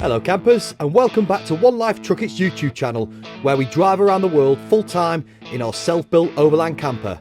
Hello campers, and welcome back to One Life Truck It's YouTube channel, where we drive around the world full time in our self-built Overland camper.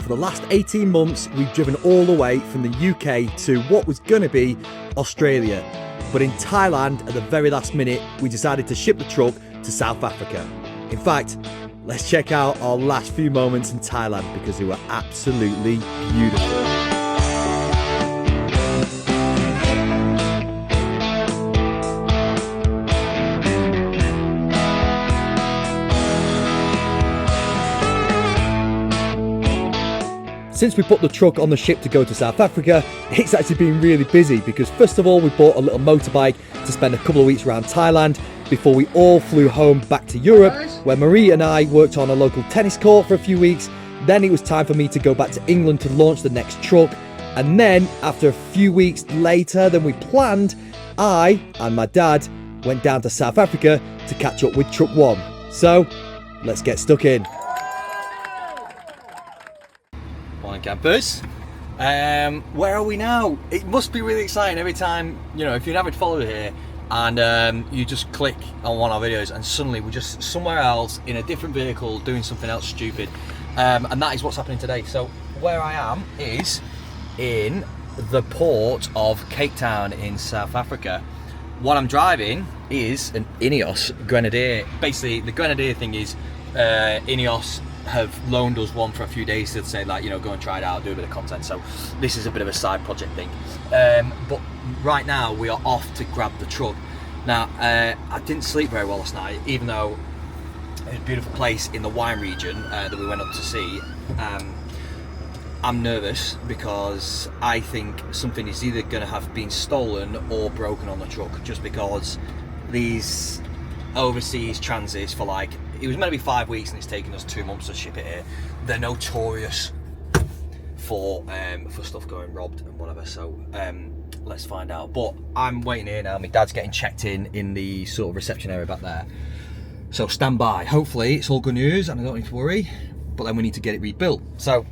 For the last 18 months we've driven all the way from the UK to what was going to be Australia, but in Thailand at the very last minute we decided to ship the truck to South Africa. In fact, let's check out our last few moments in Thailand because they were absolutely beautiful. Since we put the truck on the ship to go to South Africa, it's actually been really busy because first of all we bought a little motorbike to spend a couple of weeks around Thailand before we all flew home back to Europe, where Marie and I worked on a local tennis court for a few weeks. Then it was time for me to go back to England to launch the next truck, and then after a few weeks later than we planned, I and my dad went down to South Africa to catch up with truck one. So let's get stuck in. Morning campers. Where are we now? It must be really exciting every time, you know, if you're an avid follower here and you just click on one of our videos and suddenly we're just somewhere else in a different vehicle doing something else stupid, and that is what's happening today. So where I am is in the port of Cape Town in South Africa. What I'm driving is an Ineos Grenadier. Basically the Grenadier thing is Ineos have loaned us one for a few days to say, like, you know, go and try it out, do a bit of content. So this is a bit of a side project thing, but right now we are off to grab the truck. Now I didn't sleep very well last night, even though it's a beautiful place in the wine region that we went up to see. I'm nervous because I think something is either going to have been stolen or broken on the truck, just because these overseas transits for, like, it was meant to be 5 weeks and it's taken us 2 months to ship it here. They're notorious for stuff going robbed and whatever, so let's find out. But I'm waiting here now. My dad's getting checked in the sort of reception area back there, so stand by. Hopefully it's all good news and I don't need to worry, but then we need to get it rebuilt. So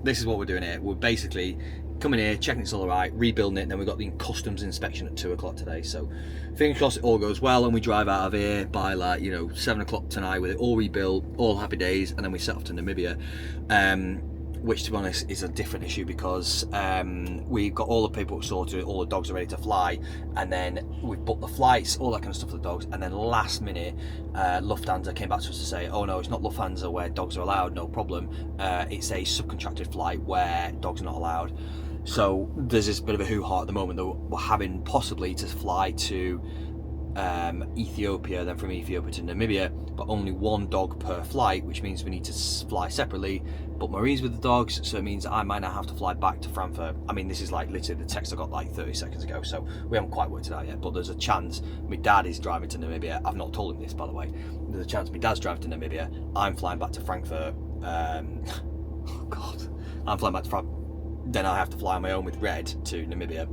this is what we're doing here. We're basically coming here, checking it's all right, rebuilding it, and then we've got the customs inspection at 2 o'clock today. So fingers crossed it all goes well and we drive out of here by, like, you know, 7 o'clock tonight with it all rebuilt, all happy days, and then we set off to Namibia, which to be honest is a different issue because we've got all the paperwork sorted, all the dogs are ready to fly, and then we've booked the flights, all that kind of stuff for the dogs, and then last minute Lufthansa came back to us to say, oh no, it's not Lufthansa where dogs are allowed, no problem, it's a subcontracted flight where dogs are not allowed. So there's this bit of a hoo-ha at the moment that we're having possibly to fly to Ethiopia, then from Ethiopia to Namibia, but only one dog per flight, which means we need to fly separately. But Marie's with the dogs, so it means I might not have to fly back to Frankfurt. I mean, this is like literally the text I got like 30 seconds ago, so we haven't quite worked it out yet, but there's a chance my dad is driving to Namibia. I've not told him this, by the way. There's a chance my dad's driving to Namibia, I'm flying back to Frankfurt. Oh God, I'm flying back to Frankfurt. Then I have to fly on my own with Red to Namibia.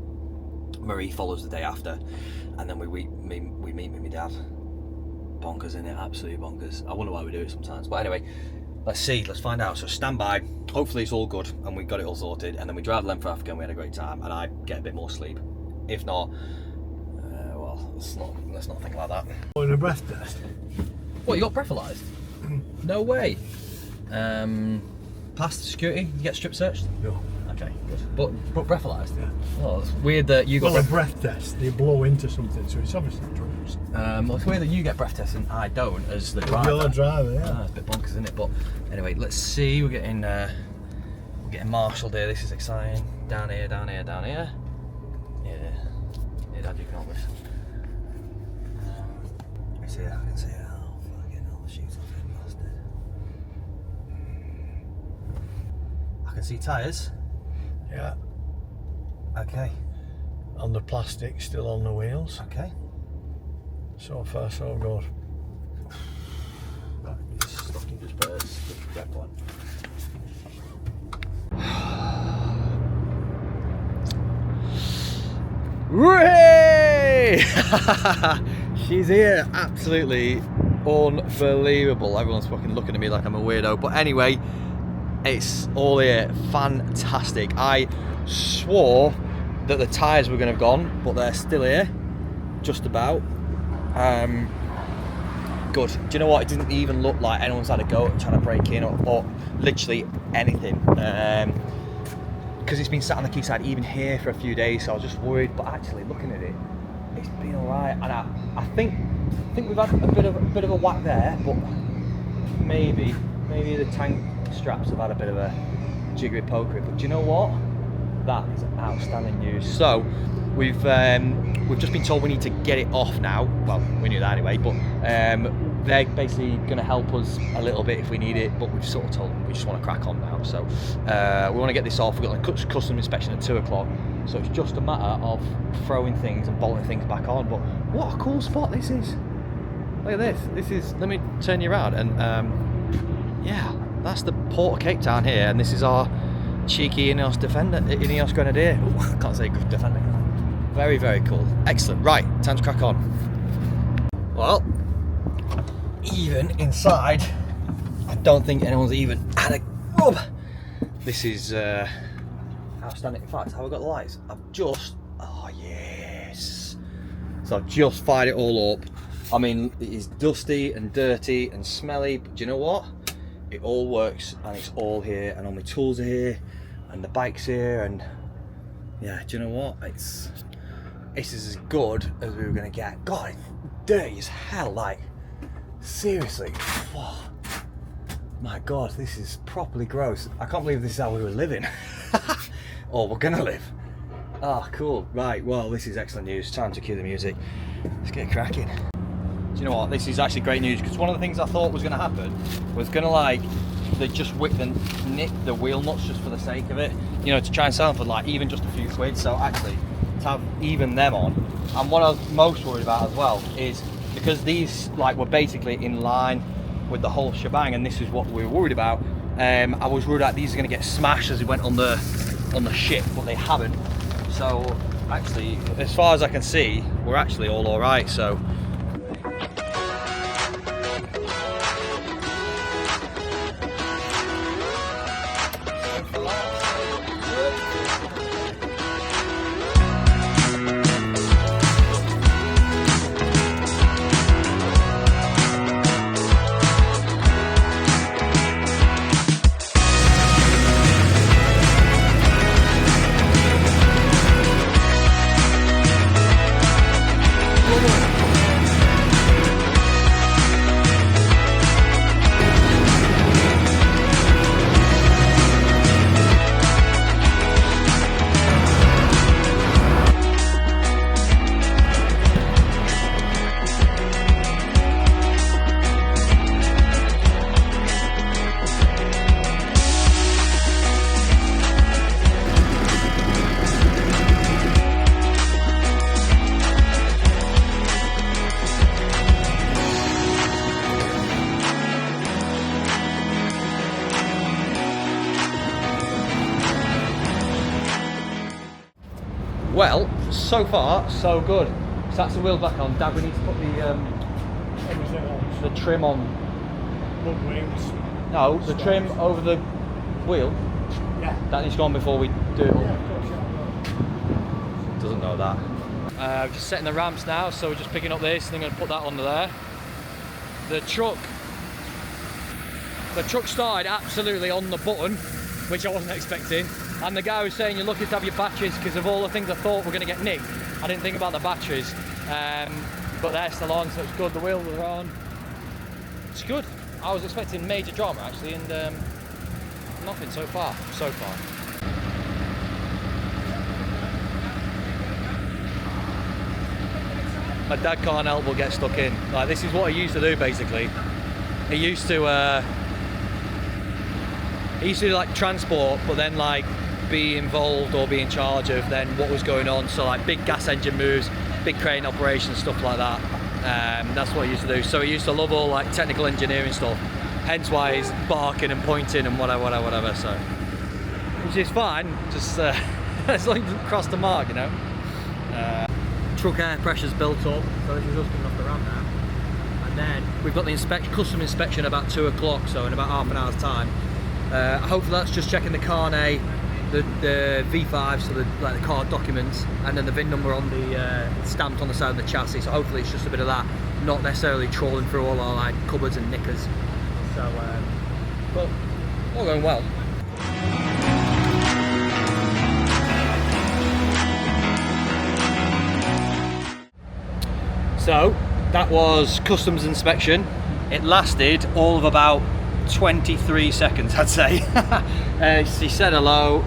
Marie follows the day after, and then we meet with my dad. Bonkers, isn't it? Absolutely bonkers. I wonder why we do it sometimes. But anyway, let's see, let's find out. So stand by. Hopefully it's all good and we got it all sorted, and then we drive Length for Africa and we had a great time, and I get a bit more sleep. If not, well, let's not think like that. On a breath test. What, you got breathalyzed? No way. Past security? You get strip searched? No. Okay, good. But breathalyzed? Yeah. Oh, it's weird that you got... Well, a breath test, they blow into something, so it's obviously drugs. Well, it's weird that you get breath tests and I don't, as the driver. You're the driver, yeah. It's a bit bonkers, isn't it? But anyway, let's see. We're getting marshalled here. This is exciting. Down here. Yeah. Yeah, Dad, you can hold this. I see it. I can see it. Oh, fucking hell, the sheets off it, bastard. I can see tyres. Yeah. Okay. And the plastic still on the wheels. Okay. So far, so good. Right, just put a stick grab one. Hooray! She's here. Absolutely unbelievable. Everyone's fucking looking at me like I'm a weirdo. But anyway, it's all here. Fantastic. I swore that the tyres were going to have gone, but they're still here, just about. Good. Do you know what? It didn't even look like anyone's had a go at trying to break in or literally anything. Because it's been sat on the quayside even here for a few days, so I was just worried. But actually, looking at it, it's been alright. And I think we've had a bit of a whack there, but maybe the tank straps have had a bit of a jiggery pokery. But do you know what? That is outstanding news. So we've just been told we need to get it off now. Well, we knew that anyway, but they're basically going to help us a little bit if we need it, but we've sort of told them we just want to crack on now. So we want to get this off. We've got a custom inspection at 2 o'clock, so it's just a matter of throwing things and bolting things back on. But what a cool spot this is. Look at this. This is, let me turn you around, and yeah, that's the Port of Cape Town here, and this is our cheeky Ineos Grenadier. Ooh, I can't say good defender. Very, very cool. Excellent. Right, time to crack on. Well, even inside, I don't think anyone's even had a rub. This is outstanding. In fact, have I got the lights? Oh yes. So I've just fired it all up. I mean, it is dusty and dirty and smelly, but do you know what? It all works, and it's all here, and all my tools are here, and the bike's here, and yeah, do you know what? It's as good as we were gonna get. God, it's dirty as hell, like, seriously. Whoa. My God, this is properly gross. I can't believe this is how we were living. Or we're gonna live. Ah, cool. Right, well, this is excellent news. Time to cue the music. Let's get cracking. Do you know what? This is actually great news, because one of the things I thought was gonna happen was they just nick the wheel nuts just for the sake of it, you know, to try and sell them for like even just a few quid. So actually, to have even them on, and what I was most worried about as well is because these like were basically in line with the whole shebang, and this is what we were worried about. I was worried that these are going to get smashed as we went on the ship, but they haven't. So actually, as far as I can see, we're actually all right. So. Well, so far, so good. So that's the wheels back on. Dad, we need to put the trim on. What wings? No, the trim over the wheel. Yeah. That needs to go on before we do it all. Yeah, of course, yeah. Doesn't know that. We're just setting the ramps now, so we're just picking up this and I'm going to put that under there. The truck started absolutely on the button, which I wasn't expecting. And the guy was saying you're lucky to have your batteries, because of all the things I thought were going to get nicked, I didn't think about the batteries. But they're still on, so it's good. The wheels are on. It's good. I was expecting major drama actually, and nothing so far. My dad can't help but get stuck in. Like, this is what he used to do basically. He used to like transport, but then like be involved or be in charge of then what was going on. So like big gas engine moves, big crane operations, stuff like that. That's what he used to do. So he used to love all like technical engineering stuff. Hence why he's barking and pointing and whatever. So, which is fine. Just as long as it doesn't cross the mark, you know. Truck air pressure's built up, so this is us coming off the ramp now. And then we've got the custom inspection about 2 o'clock, so in about half an hour's time. Hopefully that's just checking the carnet the V5, so the car documents, and then the VIN number on the stamped on the side of the chassis. So hopefully it's just a bit of that, not necessarily trawling through all our like cupboards and knickers. So, but all going well. So that was customs inspection. It lasted all of about 23 seconds, I'd say. She said hello,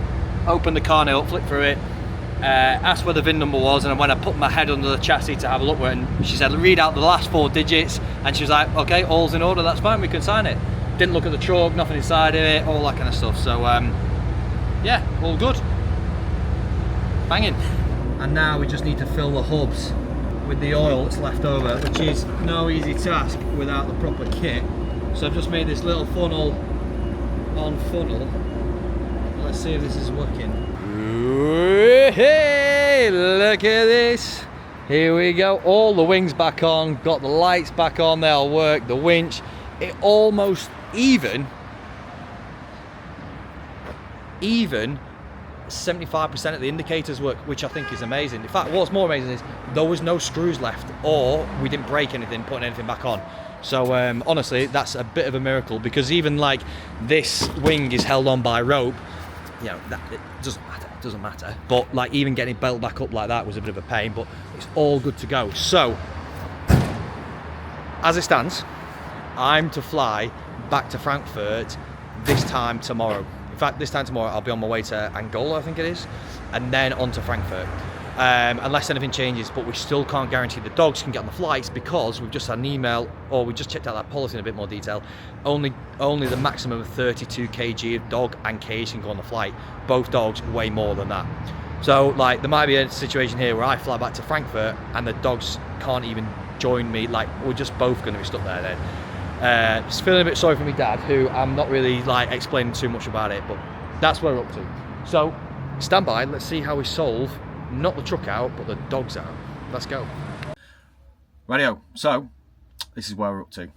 opened the car up, flipped through it, asked where the VIN number was, and when I put my head under the chassis to have a look at it, and she said read out the last 4 digits, and she was like, okay, all's in order, that's fine, we can sign it. Didn't look at the truck, nothing inside of it, all that kind of stuff. So yeah, all good, banging. And now we just need to fill the hubs with the oil that's left over, which is no easy task without the proper kit. So I've just made this little funnel on funnel. Let's see if this is working. Hey, look at this. Here we go. All the wings back on, got the lights back on, they'll work, the winch. It almost even 75% of the indicators work, which I think is amazing. In fact, what's more amazing is there was no screws left, or we didn't break anything putting anything back on. So honestly, that's a bit of a miracle, because even like this wing is held on by rope, you know, it doesn't matter. But like even getting it built back up like that was a bit of a pain, but it's all good to go. So as it stands, I'm to fly back to Frankfurt this time tomorrow. In fact, this time tomorrow I'll be on my way to Angola, I think it is, and then on to Frankfurt. Unless anything changes, but we still can't guarantee the dogs can get on the flights, because we've just had an email, or we just checked out that policy in a bit more detail. Only the maximum of 32 kg of dog and cage can go on the flight. Both dogs weigh more than that. So like there might be a situation here where I fly back to Frankfurt and the dogs can't even join me. Like we're just both going to be stuck there then. Just feeling a bit sorry for my dad, who I'm not really like explaining too much about it, but that's where we're up to. So stand by, let's see how we solve not the truck out but the dogs out. Let's go. Radio. So this is where we're up to,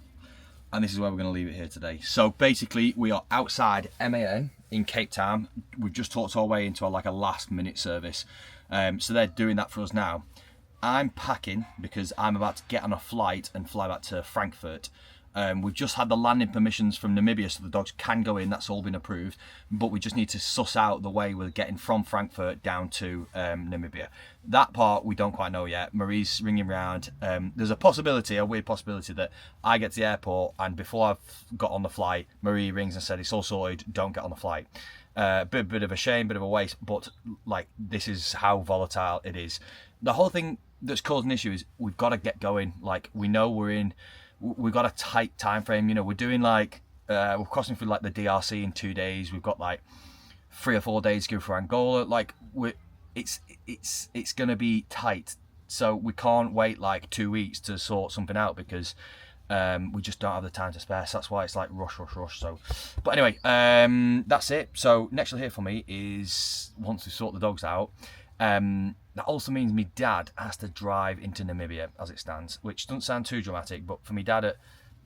and this is where we're going to leave it here today. So basically we are outside MAN in Cape Town. We've just talked our way into like a last minute service, so they're doing that for us now. I'm packing because I'm about to get on a flight and fly back to Frankfurt. We've just had the landing permissions from Namibia, so the dogs can go in. That's all been approved, but we just need to suss out the way we're getting from Frankfurt down to Namibia. That part we don't quite know yet. Marie's ringing round. There's a weird possibility that I get to the airport and before I've got on the flight, Marie rings and said it's all sorted, don't get on the flight. Bit of a shame, bit of a waste, but like this is how volatile it is. The whole thing that's caused an issue is we've got to get going. Like we know we've got a tight time frame. You know, we're doing like we're crossing through like the DRC in 2 days. We've got like 3 or 4 days to go for Angola. Like it's gonna be tight. So we can't wait like 2 weeks to sort something out, because we just don't have the time to spare. So that's why it's like rush. So, but anyway, that's it. So next you'll hear from me is once we sort the dogs out. That also means my dad has to drive into Namibia as it stands, which doesn't sound too dramatic, but for my dad at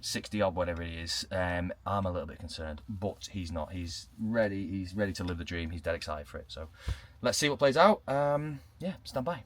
60 odd, whatever he is, I'm a little bit concerned, but he's not. He's ready to live the dream. He's dead excited for it. So let's see what plays out. Yeah, stand by.